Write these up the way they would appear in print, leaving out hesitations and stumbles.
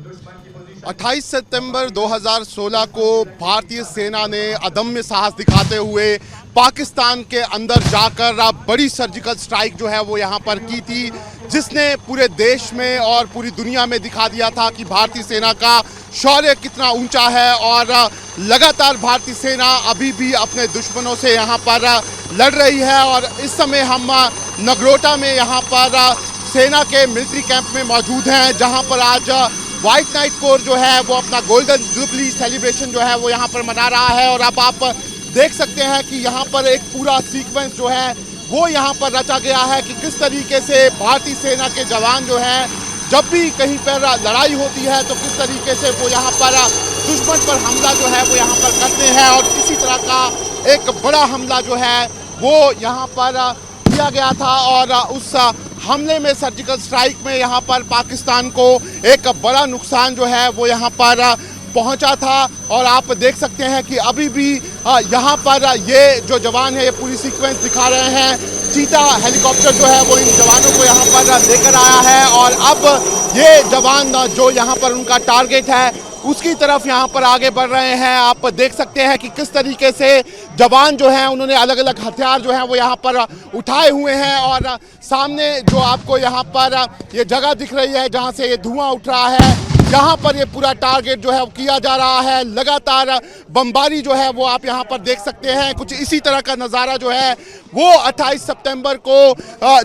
28 सितंबर 2016 को भारतीय सेना ने अदम्य साहस दिखाते हुए पाकिस्तान के अंदर जाकर बड़ी सर्जिकल स्ट्राइक जो है वो यहाँ पर की थी, जिसने पूरे देश में और पूरी दुनिया में दिखा दिया था कि भारतीय सेना का शौर्य कितना ऊंचा है। और लगातार भारतीय सेना अभी भी अपने दुश्मनों से यहाँ पर लड़ रही है। और इस समय हम नगरोटा में यहाँ पर सेना के मिलिट्री कैंप में मौजूद हैं, जहाँ पर आज व्हाइट नाइट कोर जो है वो अपना गोल्डन जुबली सेलिब्रेशन जो है वो यहाँ पर मना रहा है। और अब आप देख सकते हैं कि यहाँ पर एक पूरा सीक्वेंस जो है वो यहाँ पर रचा गया है कि किस तरीके से भारतीय सेना के जवान जो हैं जब भी कहीं पर लड़ाई होती है तो किस तरीके से वो यहाँ पर दुश्मन पर हमला जो है वो यहाँ पर करते हैं। और इसी तरह का एक बड़ा हमला जो है वो यहाँ पर किया गया था। और उस हमले में सर्जिकल स्ट्राइक में यहाँ पर पाकिस्तान को एक बड़ा नुकसान जो है वो यहाँ पर पहुंचा था। और आप देख सकते हैं कि अभी भी यहाँ पर ये जो जवान है ये पूरी सीक्वेंस दिखा रहे हैं। चीता हेलीकॉप्टर जो है वो इन जवानों को यहाँ पर लेकर आया है और अब ये जवान जो यहाँ पर उनका टारगेट है उसकी तरफ यहाँ पर आगे बढ़ रहे हैं। आप देख सकते हैं कि किस तरीके से जवान जो हैं उन्होंने अलग अलग हथियार जो हैं वो यहाँ पर उठाए हुए हैं। और सामने जो आपको यहाँ पर ये जगह दिख रही है जहाँ से ये धुआं उठ रहा है, यहाँ पर ये पूरा टारगेट जो है वो किया जा रहा है। लगातार बमबारी जो है वो आप यहाँ पर देख सकते हैं। कुछ इसी तरह का नज़ारा जो है वो 28 सितंबर को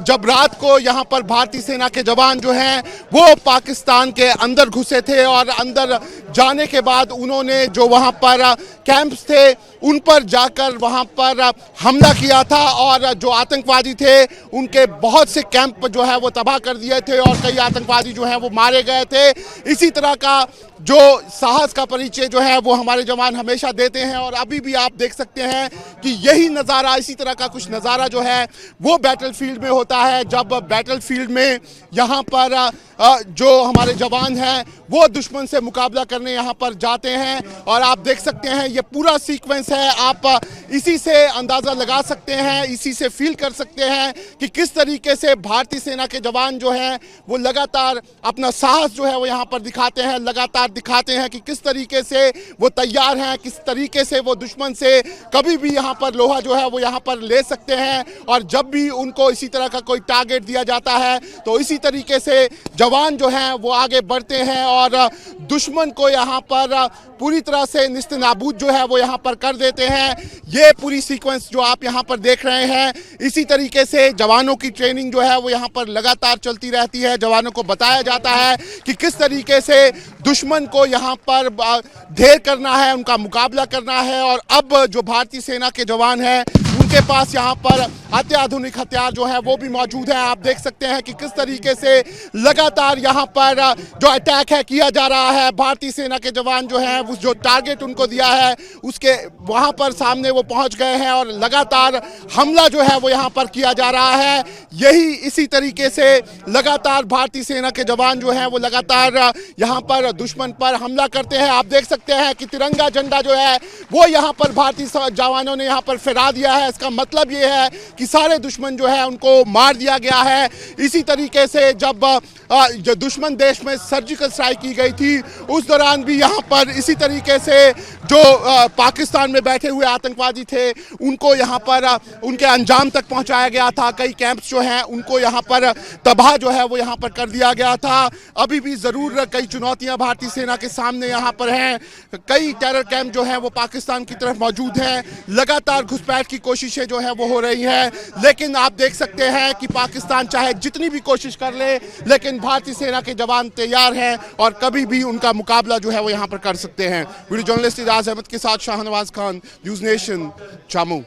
जब रात को यहाँ पर भारतीय सेना के जवान जो हैं वो पाकिस्तान के अंदर घुसे थे और अंदर जाने के बाद उन्होंने जो वहाँ पर कैंप्स थे उन पर जाकर वहाँ पर हमला किया था। और जो आतंकवादी थे उनके बहुत से कैंप जो है वो तबाह कर दिए थे और कई आतंकवादी जो हैं वो मारे गए थे। इसी तरह का जो साहस का परिचय जो है वो हमारे जवान हमेशा देते हैं। और अभी भी आप देख सकते हैं कि यही नज़ारा, इसी तरह का कुछ नज़ारा जो है वो बैटलफील्ड में होता है। जब बैटलफील्ड में यहाँ पर जो हमारे जवान हैं वो दुश्मन से मुकाबला करने यहाँ पर जाते हैं। और आप देख सकते हैं ये पूरा सीक्वेंस है, आप इसी से अंदाज़ा लगा सकते हैं, इसी से फील कर सकते हैं कि किस तरीके से भारतीय सेना के जवान जो हैं वो लगातार अपना साहस जो है वो यहाँ पर दिखाते हैं, लगातार दिखाते हैं कि किस तरीके से वो तैयार हैं, किस तरीके से वो दुश्मन से कभी भी यहाँ पर लोहा जो है वो यहाँ पर ले सकते हैं। और जब भी उनको इसी तरह का कोई टारगेट दिया जाता है तो इसी तरीके से जवान जो हैं वो आगे बढ़ते हैं और दुश्मन को यहाँ पर पूरी तरह से निस्तेनाबूद जो है वो यहाँ पर कर देते हैं। ये पूरी सीक्वेंस जो आप यहाँ पर देख रहे हैं, इसी तरीके से जवानों की ट्रेनिंग जो है वो यहाँ पर लगातार चलती रहती है। जवानों को बताया जाता है कि किस तरीके से दुश्मन को यहाँ पर ढेर करना है, उनका मुकाबला करना है। और अब जो भारतीय सेना के जवान हैं उनके पास यहाँ पर अत्याधुनिक हथियार जो है वो भी मौजूद है। आप देख सकते हैं कि किस तरीके से लगातार यहाँ पर जो अटैक है किया जा रहा है। भारतीय सेना के जवान जो हैं उस जो टारगेट उनको दिया है उसके वहाँ पर सामने वो पहुँच गए हैं और लगातार हमला जो है वो यहाँ पर किया जा रहा है। यही इसी तरीके से लगातार भारतीय सेना के जवान जो हैं वो लगातार यहाँ पर दुश्मन पर हमला करते हैं। आप देख सकते हैं कि तिरंगा झंडा जो है वो यहाँ पर भारतीय जवानों ने यहाँ पर फहरा दिया है। इसका मतलब ये है कि सारे दुश्मन जो है उनको मार दिया गया है। इसी तरीके से जब जो दुश्मन देश में सर्जिकल स्ट्राइक की गई थी उस दौरान भी यहाँ पर इसी तरीके से जो पाकिस्तान में बैठे हुए आतंकवादी थे उनको यहाँ पर उनके अंजाम तक पहुँचाया गया था। कई कैंप्स जो हैं उनको यहाँ पर तबाह जो है वो यहाँ पर कर दिया गया था। अभी भी ज़रूर कई चुनौतियाँ भारतीय सेना के सामने यहाँ पर हैं। कई टेरर कैंप जो हैं वो पाकिस्तान की तरफ मौजूद हैं। लगातार घुसपैठ की कोशिशें जो है वो हो रही हैं, लेकिन आप देख सकते हैं कि पाकिस्तान चाहे जितनी भी कोशिश कर ले लेकिन भारतीय सेना के जवान तैयार हैं और कभी भी उनका मुकाबला जो है वो यहाँ पर कर सकते हैं। वीडियो जर्नलिस्ट इजाज़ अहमद के साथ शाहनवाज खान, न्यूज़ नेशन, जम्मू।